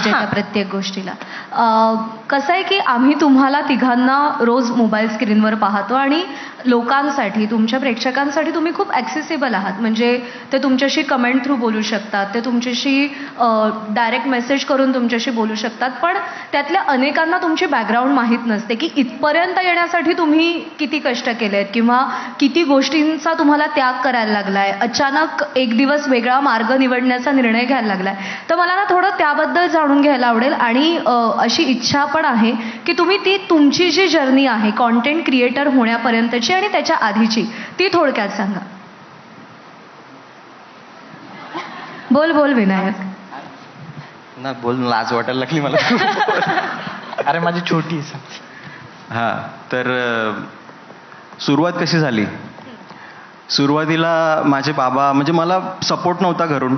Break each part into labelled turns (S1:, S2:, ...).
S1: म्हणजे त्या प्रत्येक गोष्टीला. कसं आहे की आम्ही तुम्हाला तिघांना रोज मोबाईल स्क्रीनवर पाहतो आणि लोकांसाठी, तुमच्या प्रेक्षकांसाठी तुम्ही खूप ॲक्सेसिबल आहात. म्हणजे ते तुमच्याशी कमेंट थ्रू बोलू शकतात, ते तुमच्याशी डायरेक्ट मेसेज करून तुमच्याशी बोलू शकतात. पण त्यातल्या अनेकांना तुमची बॅकग्राऊंड माहीत नसते की इथपर्यंत येण्यासाठी तुम्ही किती कष्ट केलेत किंवा किती गोष्टींचा तुम्हाला त्याग करायला लागलाय, अचानक एक दिवस वेगळा मार्ग निवडण्याचा निर्णय घ्यायला लागलाय. तर मला ना थोडं त्याबद्दल जाणून घ्यायला आवडेल आणि अशी इच्छा पण आहे की तुम्ही ती तुमची जी जर्नी आहे कॉन्टेंट क्रिएटर होण्यापर्यंतची आणि त्याच्या आधीची ती थोडक्यात सांगा. बोल बोल विनायक.
S2: ना बोल, लाज वाटायला लागली मला.
S3: अरे माझी छोटी.
S2: हा, तर सुरुवात कशी झाली. सुरुवातीला माझे बाबा, म्हणजे मला सपोर्ट नव्हता घरून.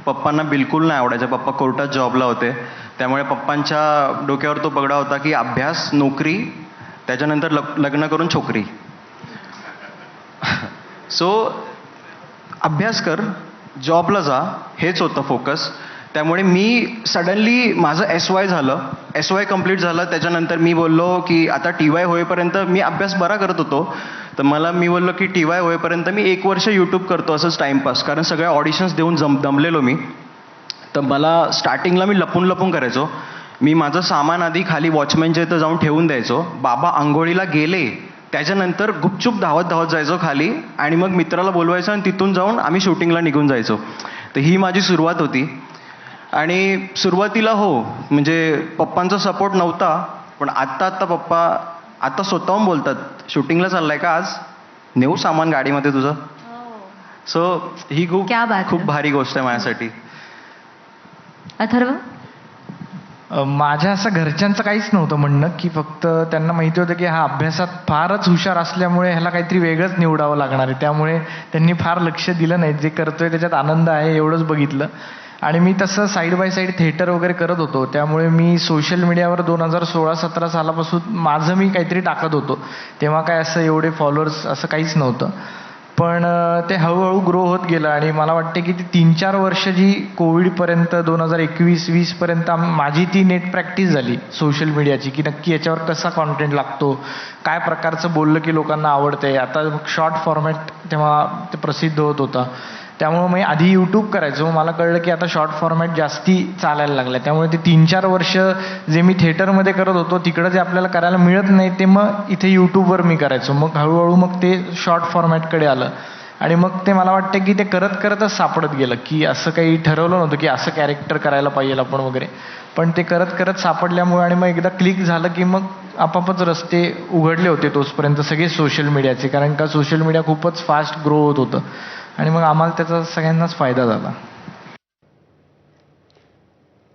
S2: पप्पांना बिलकुल नाही आवडायचं. पप्पा कोर्टात जॉबला होते, त्यामुळे पप्पांच्या डोक्यावर तो पगडा होता की अभ्यास, नोकरी, त्याच्यानंतर लग्न करून छोकरी. सो अभ्यास कर, जॉबला जा, हेच होतं फोकस. त्यामुळे मी सडनली माझं SY झालं, SY कम्प्लीट झालं. त्याच्यानंतर मी बोललो की आता TY होईपर्यंत मी अभ्यास बरा करत होतो, तर मी बोललो की TY होईपर्यंत मी 1 वर्ष यूट्यूब करतो असंच टाईमपास. कारण सगळ्या ऑडिशन्स देऊन दमलेलो मी. तर मला स्टार्टिंगला मी लपून लपून करायचो. मी माझं सामान आधी खाली वॉचमॅनच्या इथं जाऊन ठेवून द्यायचो. बाबा आंघोळीला गेले त्याच्यानंतर गुपचूप धावत धावत जायचो खाली आणि मग मित्राला बोलवायचं आणि तिथून जाऊन आम्ही शूटिंगला निघून जायचो. तर ही माझी सुरुवात होती. आणि सुरुवातीला म्हणजे पप्पांचा सपोर्ट नव्हता, पण आत्ता पप्पा आता स्वतःहून बोलतात, शूटिंगला चाललाय का आज, नेऊ सामान गाडीमध्ये तुझं. सो ही खूप भारी गोष्ट आहे माझ्यासाठी.
S1: अथर्व.
S3: माझ्या असं घरच्यांचं काहीच नव्हतं म्हणणं, की फक्त त्यांना माहिती होतं की हा अभ्यासात फारच हुशार असल्यामुळे ह्याला काहीतरी वेगळंच निवडावं लागणार आहे. त्यामुळे त्यांनी फार लक्ष दिलं नाही. जे करतोय त्याच्यात आनंद आहे एवढंच बघितलं. आणि मी तसं साईड बाय साईड थिएटर वगैरे करत होतो, त्यामुळे मी सोशल मीडियावर 2016-17 सालापासून माझं मी काहीतरी टाकत होतो. तेव्हा काय असं एवढे फॉलोअर्स असं काहीच नव्हतं. पण ते हळूहळू ग्रो होत गेलं आणि मला वाटते की ती 3-4 वर्ष जी कोविडपर्यंत 2021-20 पर्यंत माझी ती नेट प्रॅक्टिस झाली सोशल मीडियाची, की नक्की याच्यावर कसा कॉन्टेंट लागतो, काय प्रकारचं बोललं की लोकांना आवडतंय. आता शॉर्ट फॉर्मॅट तेव्हा ते प्रसिद्ध होत होता, त्यामुळे मी आधी यूट्यूब करायचो. मला कळलं की आता शॉर्ट फॉर्मॅट जास्ती चालायला लागला. त्यामुळे ते 3-4 वर्ष जे मी थिएटरमध्ये करत होतो तिकडं जे आपल्याला करायला मिळत नाही ते मग इथे यूट्यूबवर मी करायचो. मग हळूहळू मग ते शॉर्ट फॉर्मॅटकडे आलं आणि मग ते मला वाटतं की ते करत करतच सापडत गेलं, की असं काही ठरवलं नव्हतं की असं कॅरेक्टर करायला पाहिजे आपण वगैरे. पण ते करत करत सापडल्यामुळे आणि मग एकदा क्लिक झालं की मग आपापच रस्ते उघडले होते तोचपर्यंत सगळे सोशल मीडियाचे. कारण का सोशल मीडिया खूपच फास्ट ग्रो होत होतं आणि मग आम्हाला त्याचा सगळ्यांनाच फायदा झाला.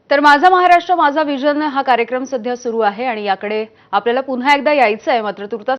S4: तर माझा महाराष्ट्र माझा विजन हा कार्यक्रम सध्या सुरू आहे आणि याकडे आपल्याला पुन्हा एकदा यायचं आहे. मात्र तुर्तास